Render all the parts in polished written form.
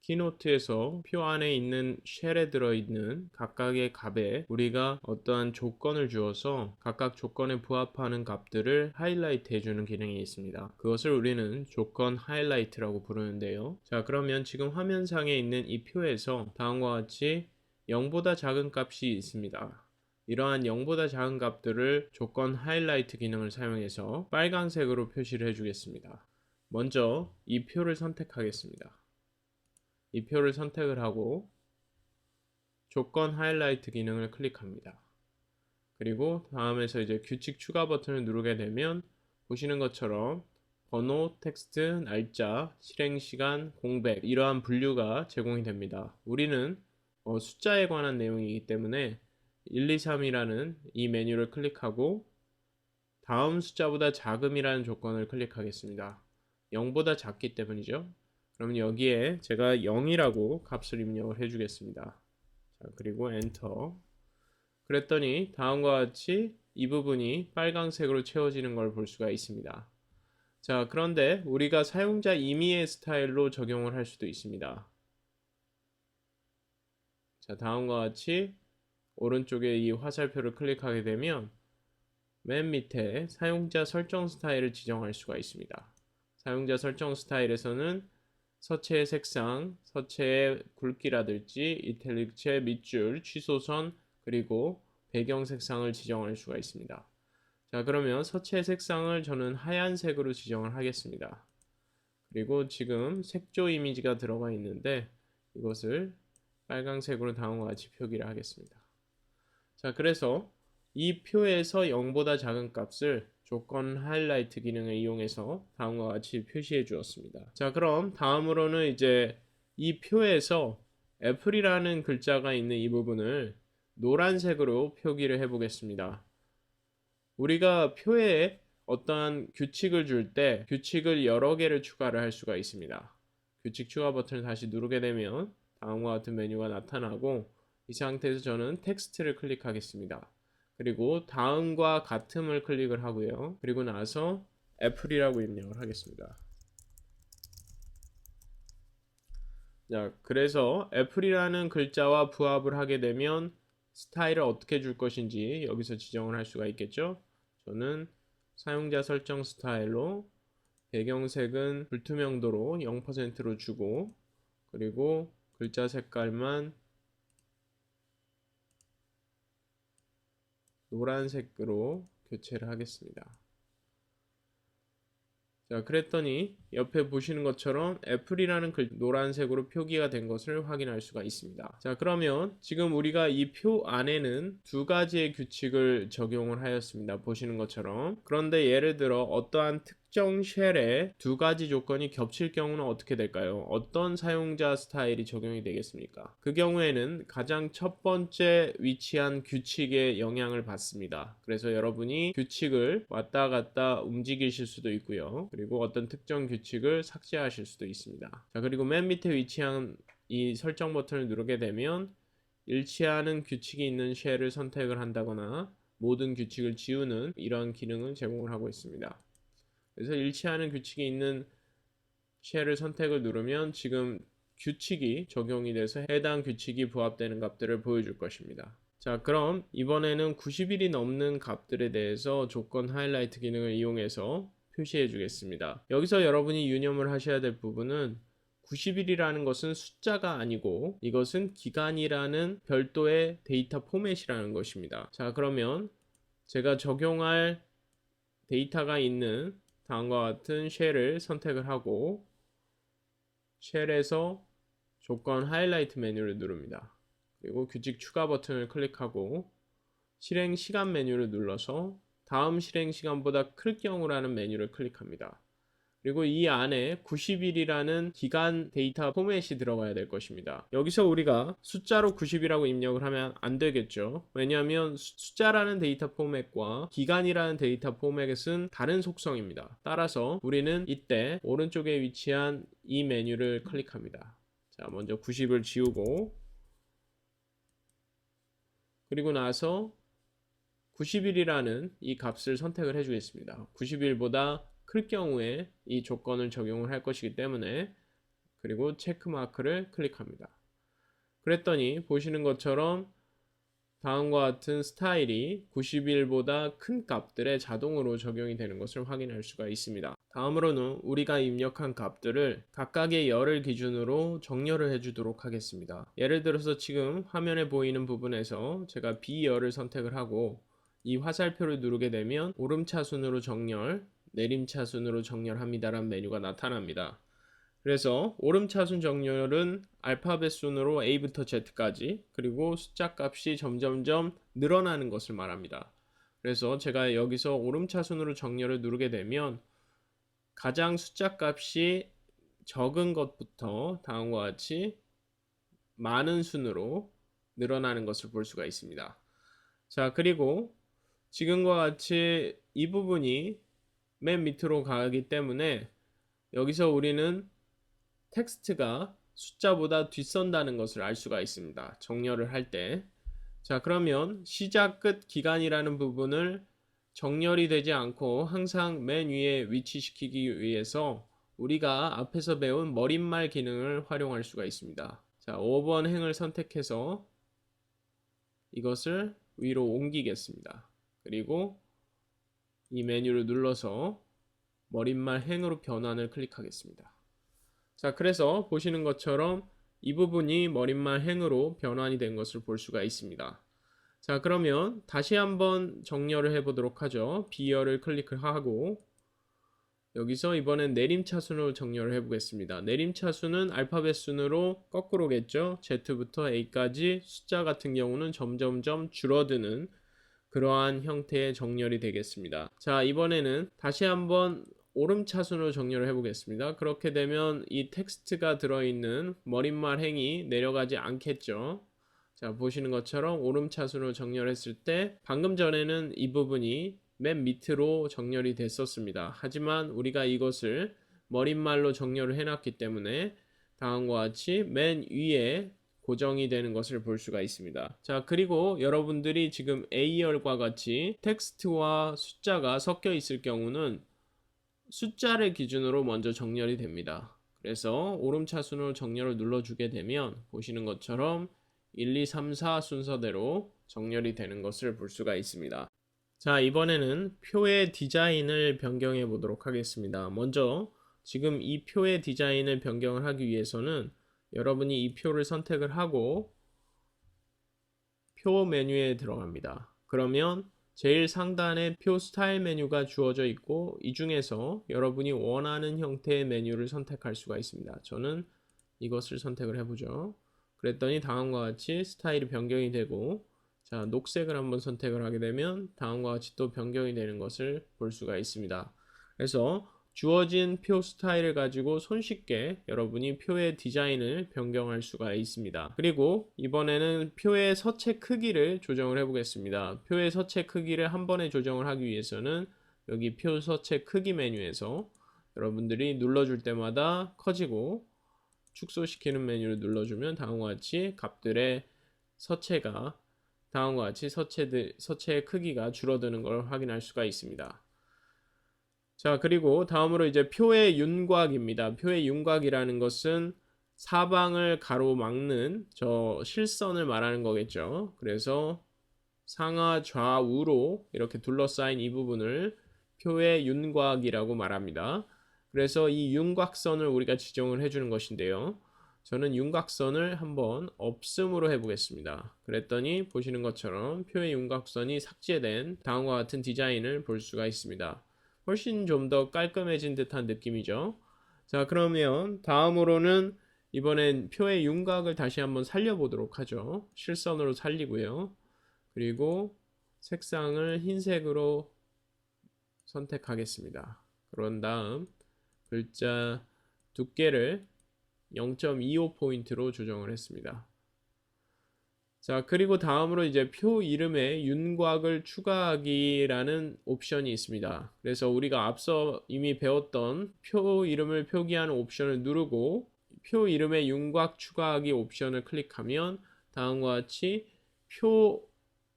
키노트에서 표 안에 있는 쉘에 들어있는 각각의 값에 우리가 어떠한 조건을 주어서 각각 조건에 부합하는 값들을 하이라이트 해주는 기능이 있습니다. 그것을 우리는 조건 하이라이트라고 부르는데요. 자, 그러면 지금 화면상에 있는 이 표에서 다음과 같이 0보다 작은 값이 있습니다. 이러한 0보다 작은 값들을 조건 하이라이트 기능을 사용해서 빨간색으로 표시를 해주겠습니다. 먼저 이 표를 선택하겠습니다. 이 표를 선택을 하고 조건 하이라이트 기능을 클릭합니다. 그리고 다음에서 이제 규칙 추가 버튼을 누르게 되면 보시는 것처럼 번호, 텍스트, 날짜, 실행 시간, 공백 이러한 분류가 제공이 됩니다. 우리는 숫자에 관한 내용이기 때문에 1, 2, 3이라는 이 메뉴를 클릭하고 다음 숫자보다 작음이라는 조건을 클릭하겠습니다. 0보다 작기 때문이죠. 그럼 여기에 제가 0이라고 값을 입력을 해주겠습니다. 자, 그리고 엔터. 그랬더니 다음과 같이 이 부분이 빨강색으로 채워지는 걸 볼 수가 있습니다. 자, 그런데 우리가 사용자 임의의 스타일로 적용을 할 수도 있습니다. 자, 다음과 같이 오른쪽에 이 화살표를 클릭하게 되면 맨 밑에 사용자 설정 스타일을 지정할 수가 있습니다. 사용자 설정 스타일에서는 서체의 색상, 서체의 굵기라든지 이탈릭체, 밑줄, 취소선, 그리고 배경 색상을 지정할 수가 있습니다. 자, 그러면 서체의 색상을 저는 하얀색으로 지정을 하겠습니다. 그리고 지금 색조 이미지가 들어가 있는데 이것을 빨강색으로 다음과 같이 표기를 하겠습니다. 자, 그래서 이 표에서 0보다 작은 값을 조건 하이라이트 기능을 이용해서 다음과 같이 표시해 주었습니다. 자, 그럼 다음으로는 이제 이 표에서 애플이라는 글자가 있는 이 부분을 노란색으로 표기를 해 보겠습니다. 우리가 표에 어떠한 규칙을 줄 때 규칙을 여러 개를 추가를 할 수가 있습니다. 규칙 추가 버튼을 다시 누르게 되면 다음과 같은 메뉴가 나타나고 이 상태에서 저는 텍스트를 클릭하겠습니다. 그리고 다음과 같음을 클릭을 하고요. 그리고 나서 애플이라고 입력을 하겠습니다. 자, 그래서 애플이라는 글자와 부합을 하게 되면 스타일을 어떻게 줄 것인지 여기서 지정을 할 수가 있겠죠. 저는 사용자 설정 스타일로 배경색은 불투명도로 0%로 주고 그리고 글자 색깔만 노란색으로 교체를 하겠습니다. 자, 그랬더니 옆에 보시는 것처럼 애플이라는 글 노란색으로 표기가 된 것을 확인할 수가 있습니다. 자, 그러면 지금 우리가 이 표 안에는 두 가지의 규칙을 적용을 하였습니다. 보시는 것처럼. 그런데 예를 들어 어떠한 특정 쉘에 두 가지 조건이 겹칠 경우는 어떻게 될까요? 어떤 사용자 스타일이 적용이 되겠습니까? 그 경우에는 가장 첫 번째 위치한 규칙에 영향을 받습니다. 그래서 여러분이 규칙을 왔다 갔다 움직이실 수도 있고요. 그리고 어떤 특정 규칙을 삭제하실 수도 있습니다. 자, 그리고 맨 밑에 위치한 이 설정 버튼을 누르게 되면 일치하는 규칙이 있는 쉘을 선택을 한다거나 모든 규칙을 지우는 이런 기능을 제공을 하고 있습니다. 그래서 일치하는 규칙이 있는 쉘을 선택을 누르면 지금 규칙이 적용이 돼서 해당 규칙이 부합되는 값들을 보여줄 것입니다. 자, 그럼 이번에는 90일이 넘는 값들에 대해서 조건 하이라이트 기능을 이용해서 표시해 주겠습니다. 여기서 여러분이 유념을 하셔야 될 부분은 90일이라는 것은 숫자가 아니고 이것은 기간이라는 별도의 데이터 포맷이라는 것입니다. 자, 그러면 제가 적용할 데이터가 있는 다음과 같은 쉘을 선택을 하고 쉘에서 조건 하이라이트 메뉴를 누릅니다. 그리고 규칙 추가 버튼을 클릭하고 실행 시간 메뉴를 눌러서 다음 실행 시간보다 클 경우라는 메뉴를 클릭합니다. 그리고 이 안에 90일이라는 기간 데이터 포맷이 들어가야 될 것입니다. 여기서 우리가 숫자로 90이라고 입력을 하면 안 되겠죠. 왜냐하면 숫자라는 데이터 포맷과 기간이라는 데이터 포맷은 다른 속성입니다. 따라서 우리는 이때 오른쪽에 위치한 이 메뉴를 클릭합니다. 자, 먼저 90을 지우고 그리고 나서 90일이라는 이 값을 선택을 해주겠습니다. 90일보다 클 경우에 이 조건을 적용을 할 것이기 때문에 그리고 체크마크를 클릭합니다. 그랬더니 보시는 것처럼 다음과 같은 스타일이 90일보다 큰 값들에 자동으로 적용이 되는 것을 확인할 수가 있습니다. 다음으로는 우리가 입력한 값들을 각각의 열을 기준으로 정렬을 해주도록 하겠습니다. 예를 들어서 지금 화면에 보이는 부분에서 제가 B열을 선택을 하고 이 화살표를 누르게 되면 오름차순으로 정렬, 내림차순으로 정렬합니다라는 메뉴가 나타납니다. 그래서 오름차순 정렬은 알파벳 순으로 A부터 Z까지 그리고 숫자 값이 점점점 늘어나는 것을 말합니다. 그래서 제가 여기서 오름차순으로 정렬을 누르게 되면 가장 숫자 값이 적은 것부터 다음과 같이 많은 순으로 늘어나는 것을 볼 수가 있습니다. 자, 그리고 지금과 같이 이 부분이 맨 밑으로 가기 때문에 여기서 우리는 텍스트가 숫자보다 뒷선다는 것을 알 수가 있습니다. 정렬을 할 때. 자, 그러면 시작 끝 기간이라는 부분을 정렬이 되지 않고 항상 맨 위에 위치시키기 위해서 우리가 앞에서 배운 머릿말 기능을 활용할 수가 있습니다. 자, 5번 행을 선택해서 이것을 위로 옮기겠습니다. 그리고 이 메뉴를 눌러서 머릿말 행으로 변환을 클릭하겠습니다. 자, 그래서 보시는 것처럼 이 부분이 머릿말 행으로 변환이 된 것을 볼 수가 있습니다. 자, 그러면 다시 한번 정렬을 해보도록 하죠. B열을 클릭을 하고 여기서 이번엔 내림차순으로 정렬을 해보겠습니다. 내림차순은 알파벳 순으로 거꾸로겠죠. Z부터 A까지 숫자 같은 경우는 점점점 줄어드는 그러한 형태의 정렬이 되겠습니다. 자, 이번에는 다시 한번 오름차순으로 정렬을 해보겠습니다. 그렇게 되면 이 텍스트가 들어있는 머릿말 행이 내려가지 않겠죠. 자, 보시는 것처럼 오름차순으로 정렬했을 때 방금 전에는 이 부분이 맨 밑으로 정렬이 됐었습니다. 하지만 우리가 이것을 머릿말로 정렬을 해놨기 때문에 다음과 같이 맨 위에 고정이 되는 것을 볼 수가 있습니다. 자, 그리고 여러분들이 지금 A열과 같이 텍스트와 숫자가 섞여 있을 경우는 숫자를 기준으로 먼저 정렬이 됩니다. 그래서 오름차순으로 정렬을 눌러주게 되면 보시는 것처럼 1, 2, 3, 4 순서대로 정렬이 되는 것을 볼 수가 있습니다. 자, 이번에는 표의 디자인을 변경해 보도록 하겠습니다. 먼저 지금 이 표의 디자인을 변경을 하기 위해서는 여러분이 이 표를 선택을 하고 표 메뉴에 들어갑니다. 그러면 제일 상단에 표 스타일 메뉴가 주어져 있고 이 중에서 여러분이 원하는 형태의 메뉴를 선택할 수가 있습니다. 저는 이것을 선택을 해보죠. 그랬더니 다음과 같이 스타일이 변경이 되고 자, 녹색을 한번 선택을 하게 되면 다음과 같이 또 변경이 되는 것을 볼 수가 있습니다. 그래서 주어진 표 스타일을 가지고 손쉽게 여러분이 표의 디자인을 변경할 수가 있습니다. 그리고 이번에는 표의 서체 크기를 조정을 해 보겠습니다. 표의 서체 크기를 한 번에 조정을 하기 위해서는 여기 표 서체 크기 메뉴에서 여러분들이 눌러줄 때마다 커지고 축소시키는 메뉴를 눌러주면 다음과 같이 값들의 서체가 다음과 같이 서체의 크기가 줄어드는 걸 확인할 수가 있습니다. 자, 그리고 다음으로 이제 표의 윤곽입니다. 표의 윤곽이라는 것은 사방을 가로막는 저 실선을 말하는 거겠죠. 그래서 상하 좌우로 이렇게 둘러싸인 이 부분을 표의 윤곽이라고 말합니다. 그래서 이 윤곽선을 우리가 지정을 해주는 것인데요. 저는 윤곽선을 한번 없음으로 해보겠습니다. 그랬더니 보시는 것처럼 표의 윤곽선이 삭제된 다음과 같은 디자인을 볼 수가 있습니다. 훨씬 좀 더 깔끔해진 듯한 느낌이죠. 자, 그러면 다음으로는 이번엔 표의 윤곽을 다시 한번 살려보도록 하죠. 실선으로 살리고요. 그리고 색상을 흰색으로 선택하겠습니다. 그런 다음 글자 두께를 0.25포인트로 조정을 했습니다. 자, 그리고 다음으로 이제 표 이름에 윤곽을 추가하기라는 옵션이 있습니다. 그래서 우리가 앞서 이미 배웠던 표 이름을 표기하는 옵션을 누르고 표 이름에 윤곽 추가하기 옵션을 클릭하면 다음과 같이 표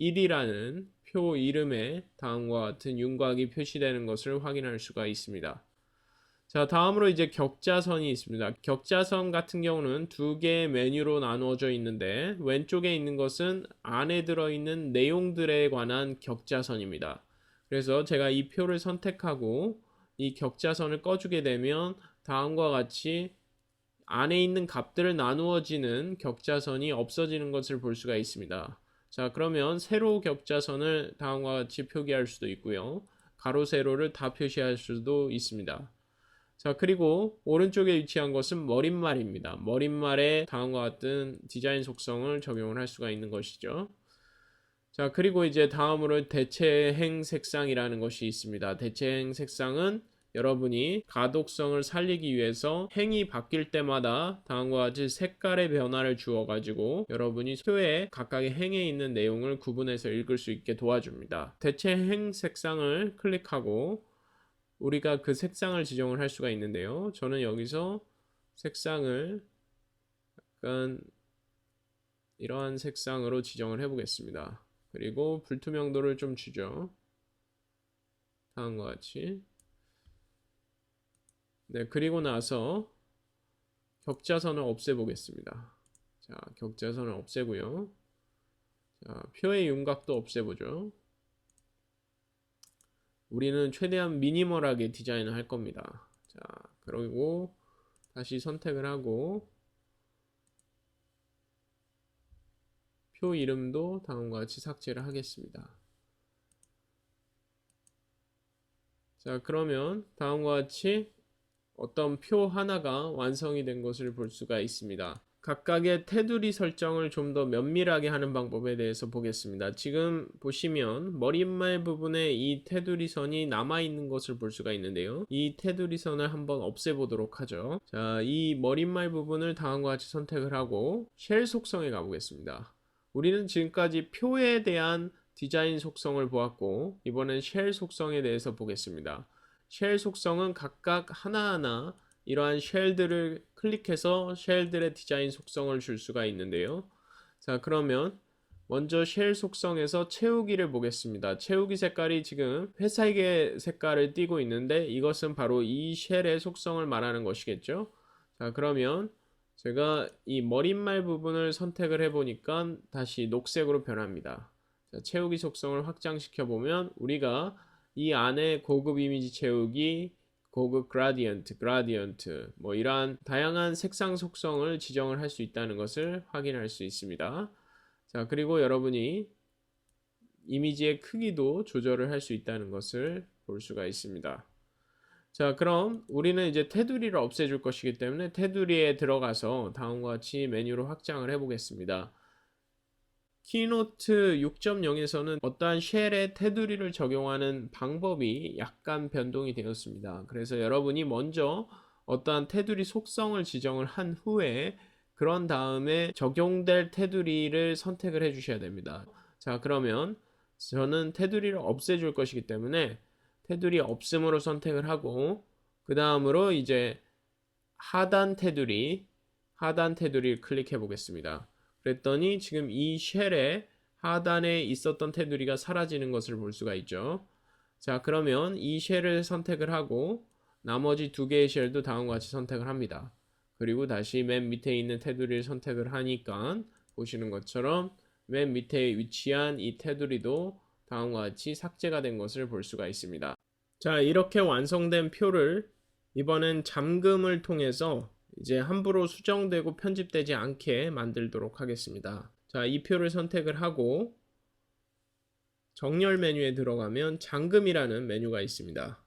1이라는 표 이름에 다음과 같은 윤곽이 표시되는 것을 확인할 수가 있습니다. 자, 다음으로 이제 격자선이 있습니다. 격자선 같은 경우는 두 개의 메뉴로 나누어져 있는데 왼쪽에 있는 것은 안에 들어있는 내용들에 관한 격자선입니다. 그래서 제가 이 표를 선택하고 이 격자선을 꺼주게 되면 다음과 같이 안에 있는 값들을 나누어지는 격자선이 없어지는 것을 볼 수가 있습니다. 자, 그러면 세로 격자선을 다음과 같이 표기할 수도 있고요. 가로 세로를 다 표시할 수도 있습니다. 자, 그리고 오른쪽에 위치한 것은 머릿말입니다. 머릿말에 다음과 같은 디자인 속성을 적용을 할 수가 있는 것이죠. 자, 그리고 이제 다음으로 대체행 색상이라는 것이 있습니다. 대체행 색상은 여러분이 가독성을 살리기 위해서 행이 바뀔 때마다 다음과 같이 색깔의 변화를 주어 가지고 여러분이 표에 각각의 행에 있는 내용을 구분해서 읽을 수 있게 도와줍니다. 대체행 색상을 클릭하고 우리가 그 색상을 지정을 할 수가 있는데요. 저는 여기서 색상을 약간 이러한 색상으로 지정을 해 보겠습니다. 그리고 불투명도를 좀 주죠. 다음과 같이. 네, 그리고 나서 격자선을 없애보겠습니다. 자, 격자선을 없애고요. 자, 표의 윤곽도 없애보죠. 우리는 최대한 미니멀하게 디자인을 할 겁니다. 자, 그리고 다시 선택을 하고 표 이름도 다음과 같이 삭제를 하겠습니다. 자, 그러면 다음과 같이 어떤 표 하나가 완성이 된 것을 볼 수가 있습니다. 각각의 테두리 설정을 좀 더 면밀하게 하는 방법에 대해서 보겠습니다. 지금 보시면 머릿말 부분에 이 테두리 선이 남아있는 것을 볼 수가 있는데요. 이 테두리 선을 한번 없애보도록 하죠. 자, 이 머릿말 부분을 다음과 같이 선택을 하고 쉘 속성에 가보겠습니다. 우리는 지금까지 표에 대한 디자인 속성을 보았고 이번엔 쉘 속성에 대해서 보겠습니다. 쉘 속성은 각각 하나하나 이러한 쉘들을 클릭해서 쉘들의 디자인 속성을 줄 수가 있는데요. 자, 그러면 먼저 쉘 속성에서 채우기를 보겠습니다. 채우기 색깔이 지금 회색의 색깔을 띠고 있는데 이것은 바로 이 쉘의 속성을 말하는 것이겠죠. 자, 그러면 제가 이 머릿말 부분을 선택을 해보니까 다시 녹색으로 변합니다. 자, 채우기 속성을 확장시켜 보면 우리가 이 안에 고급 이미지 채우기, 고급 그라디언트, 뭐 이러한 다양한 색상 속성을 지정을 할 수 있다는 것을 확인할 수 있습니다. 자, 그리고 여러분이 이미지의 크기도 조절을 할 수 있다는 것을 볼 수가 있습니다. 자, 그럼 우리는 이제 테두리를 없애줄 것이기 때문에 테두리에 들어가서 다음과 같이 메뉴를 확장을 해보겠습니다. 키노트 6.0에서는 어떠한 쉘에 테두리를 적용하는 방법이 약간 변동이 되었습니다. 그래서 여러분이 먼저 어떠한 테두리 속성을 지정을 한 후에 그런 다음에 적용될 테두리를 선택을 해 주셔야 됩니다. 자, 그러면 저는 테두리를 없애줄 것이기 때문에 테두리 없음으로 선택을 하고 그 다음으로 이제 하단 테두리를 클릭해 보겠습니다. 그랬더니 지금 이 쉘의 하단에 있었던 테두리가 사라지는 것을 볼 수가 있죠. 자, 그러면 이 쉘을 선택을 하고 나머지 두 개의 쉘도 다음과 같이 선택을 합니다. 그리고 다시 맨 밑에 있는 테두리를 선택을 하니까 보시는 것처럼 맨 밑에 위치한 이 테두리도 다음과 같이 삭제가 된 것을 볼 수가 있습니다. 자, 이렇게 완성된 표를 이번엔 잠금을 통해서 이제 함부로 수정되고 편집되지 않게 만들도록 하겠습니다. 자, 이 표를 선택을 하고 정렬 메뉴에 들어가면 잠금이라는 메뉴가 있습니다.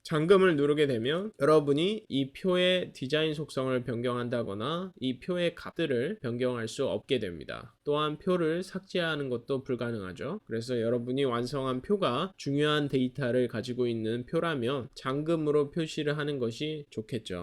잠금을 누르게 되면 여러분이 이 표의 디자인 속성을 변경한다거나 이 표의 값들을 변경할 수 없게 됩니다. 또한 표를 삭제하는 것도 불가능하죠. 그래서 여러분이 완성한 표가 중요한 데이터를 가지고 있는 표라면 잠금으로 표시를 하는 것이 좋겠죠.